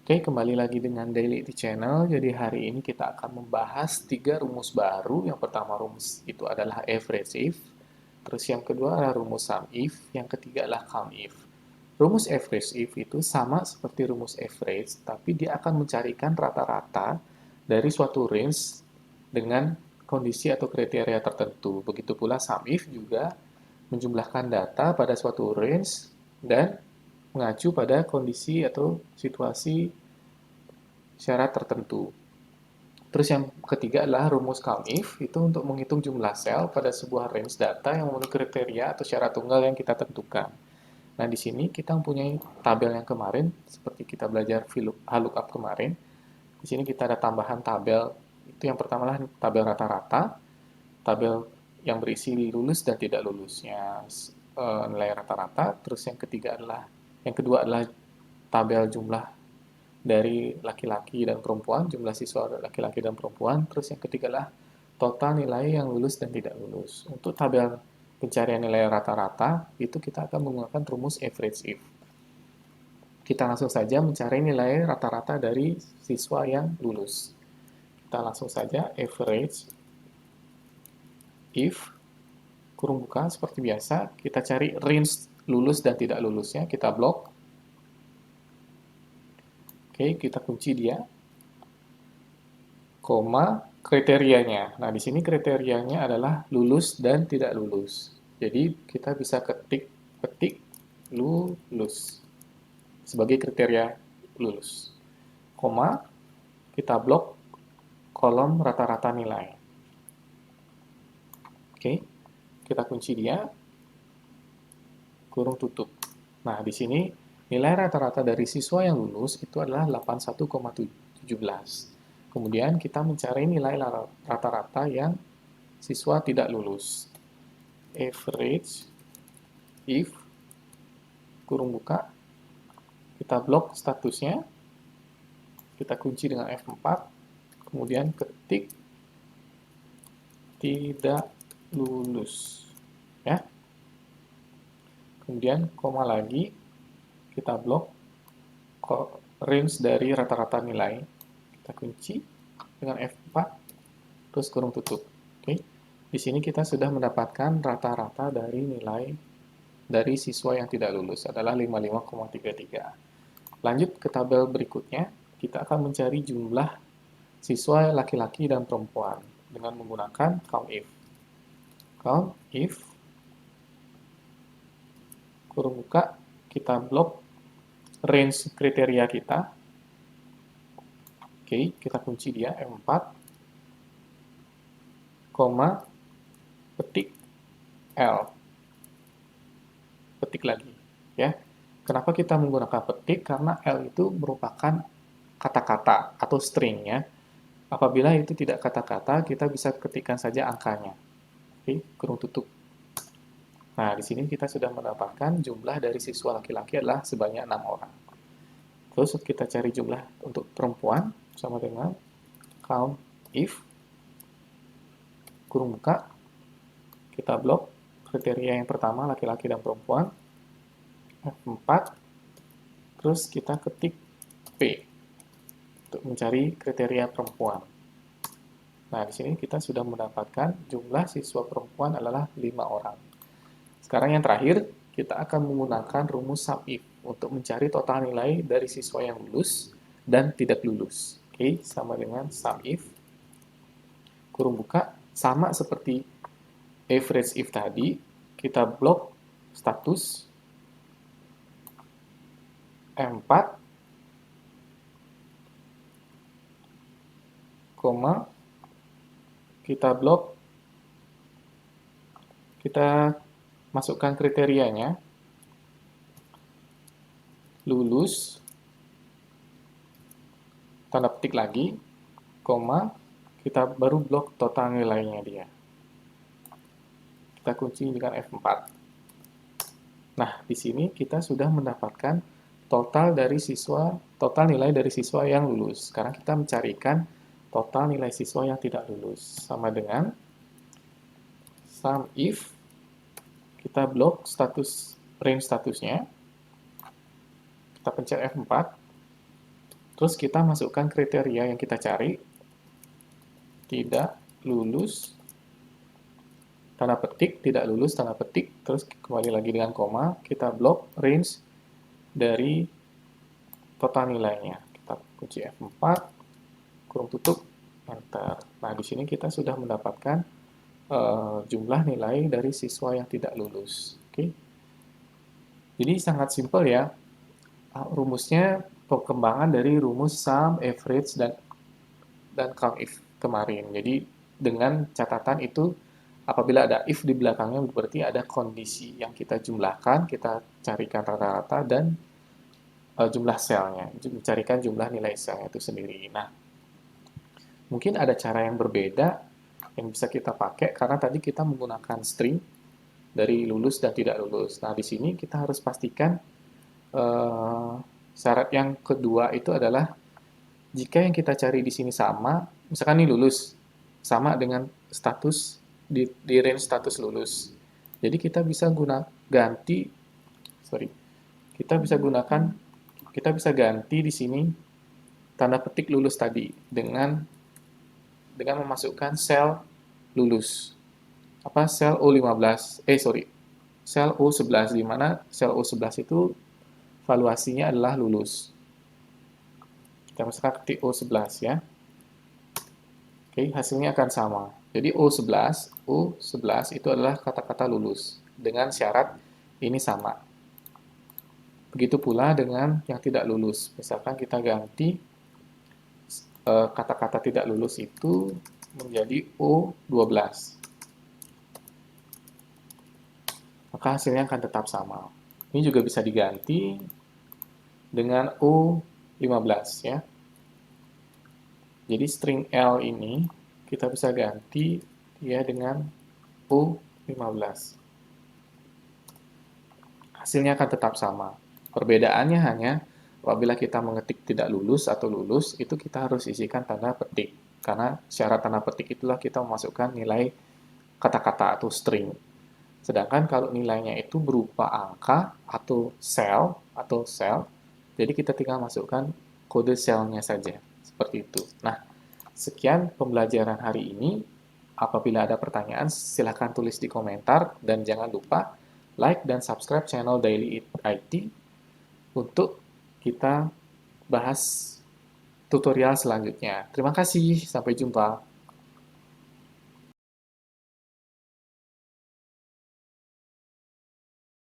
Oke, kembali lagi dengan Daily di channel. Jadi hari ini kita akan membahas 3 rumus baru. Yang pertama rumus itu adalah average if. Terus yang kedua adalah rumus sum if. Yang ketiga adalah count if. Rumus average if itu sama seperti rumus average, tapi dia akan mencarikan rata-rata dari suatu range dengan kondisi atau kriteria tertentu. Begitu pula sum if juga menjumlahkan data pada suatu range dan mengacu pada kondisi atau situasi syarat tertentu. Terus yang ketiga adalah rumus count if, itu untuk menghitung jumlah sel pada sebuah range data yang memenuhi kriteria atau syarat tunggal yang kita tentukan. Nah, di sini kita mempunyai tabel yang kemarin, seperti kita belajar VLOOKUP kemarin. Di sini kita ada tambahan tabel, itu yang pertama adalah tabel rata-rata, tabel yang berisi lulus dan tidak lulusnya nilai rata-rata. Terus yang kedua adalah tabel jumlah dari laki-laki dan perempuan, jumlah siswa laki-laki dan perempuan. Terus yang ketiga adalah total nilai yang lulus dan tidak lulus. Untuk tabel pencarian nilai rata-rata, itu kita akan menggunakan rumus average if. Kita langsung saja mencari nilai rata-rata dari siswa yang lulus. Kita langsung saja average if, kurung buka seperti biasa, kita cari range lulus dan tidak lulusnya, kita blok. Oke, kita kunci dia. Koma kriterianya. Nah, di sini kriterianya adalah lulus dan tidak lulus. Jadi, kita bisa ketik lulus sebagai kriteria lulus. Koma, kita blok kolom rata-rata nilai. Oke, kita kunci dia, kurung tutup. Nah, di sini nilai rata-rata dari siswa yang lulus itu adalah 81,17. Kemudian kita mencari nilai rata-rata yang siswa tidak lulus. Average if, kurung buka, kita blok statusnya, kita kunci dengan F4, kemudian ketik tidak lulus. Ya. Kemudian koma lagi, kita blok range dari rata-rata nilai, kita kunci dengan F4, terus kurung tutup. Oke. Di sini kita sudah mendapatkan rata-rata dari nilai dari siswa yang tidak lulus adalah 55,33. Lanjut ke tabel berikutnya, kita akan mencari jumlah siswa laki-laki dan perempuan dengan menggunakan count if. Count if, kurung buka, kita blok range kriteria kita. Oke, kita kunci dia, F4, koma, petik L. Petik lagi, ya. Kenapa kita menggunakan petik? Karena L itu merupakan kata-kata atau string, ya. Apabila itu tidak kata-kata, kita bisa ketikkan saja angkanya. Oke, kurung tutup. Nah, di sini kita sudah mendapatkan jumlah dari siswa laki-laki adalah sebanyak 6 orang. Terus kita cari jumlah untuk perempuan, sama dengan count if, kurung buka, kita blok kriteria yang pertama laki-laki dan perempuan, F4, terus kita ketik P untuk mencari kriteria perempuan. Nah, di sini kita sudah mendapatkan jumlah siswa perempuan adalah 5 orang. Sekarang yang terakhir, kita akan menggunakan rumus sum if untuk mencari total nilai dari siswa yang lulus dan tidak lulus. Oke, sama dengan sum if, kurung buka, sama seperti average if tadi, kita blok status, M4, koma, kita blok, kita masukkan kriterianya, lulus, tanda petik lagi, koma, kita baru blok total nilainya dia. Kita kunci dengan F4. Nah, di sini kita sudah mendapatkan total nilai dari siswa yang lulus. Sekarang kita mencarikan total nilai siswa yang tidak lulus. Sama dengan sum if, kita blok range statusnya, kita pencet F4, Terus kita masukkan kriteria yang kita cari, tidak lulus, tanda petik, tidak lulus, tanda petik, terus kembali lagi dengan koma, kita blok range dari total nilainya. Kita kunci F4, kurung tutup, enter. Nah, di sini kita sudah mendapatkan jumlah nilai dari siswa yang tidak lulus. Oke. Jadi sangat simpel ya. Rumusnya perkembangan dari rumus sum, average, dan count if kemarin. Jadi dengan catatan itu apabila ada if di belakangnya berarti ada kondisi yang kita jumlahkan, kita carikan rata-rata dan jumlah selnya, mencarikan jumlah nilai selnya itu sendiri. Nah, mungkin ada cara yang berbeda yang bisa kita pakai karena tadi kita menggunakan string dari lulus dan tidak lulus. Nah, di sini kita harus pastikan syarat yang kedua itu adalah jika yang kita cari di sini sama, misalkan ini lulus, sama dengan status di range status lulus. Jadi kita bisa ganti, sorry, kita bisa gunakan, kita bisa ganti di sini tanda petik lulus tadi dengan memasukkan sel lulus. Apa sel O15, sel O11 di mana sel O11 itu valuasinya adalah lulus. Kita masukkan ketik O11 ya. Oke, hasilnya akan sama. Jadi O11 itu adalah kata-kata lulus dengan syarat ini sama. Begitu pula dengan yang tidak lulus. Misalkan kita ganti kata-kata tidak lulus itu menjadi O12. Maka hasilnya akan tetap sama. Ini juga bisa diganti dengan O15 ya. Jadi string L ini kita bisa ganti ya dengan O15. Hasilnya akan tetap sama. Perbedaannya hanya apabila kita mengetik tidak lulus atau lulus, itu kita harus isikan tanda petik. Karena syarat tanda petik itulah kita memasukkan nilai kata-kata atau string. Sedangkan kalau nilainya itu berupa angka atau sel, jadi kita tinggal masukkan kode selnya saja. Seperti itu. Nah, sekian pembelajaran hari ini. Apabila ada pertanyaan, silahkan tulis di komentar. Dan jangan lupa like dan subscribe channel Daily IT untuk kita bahas tutorial selanjutnya. Terima kasih, sampai jumpa.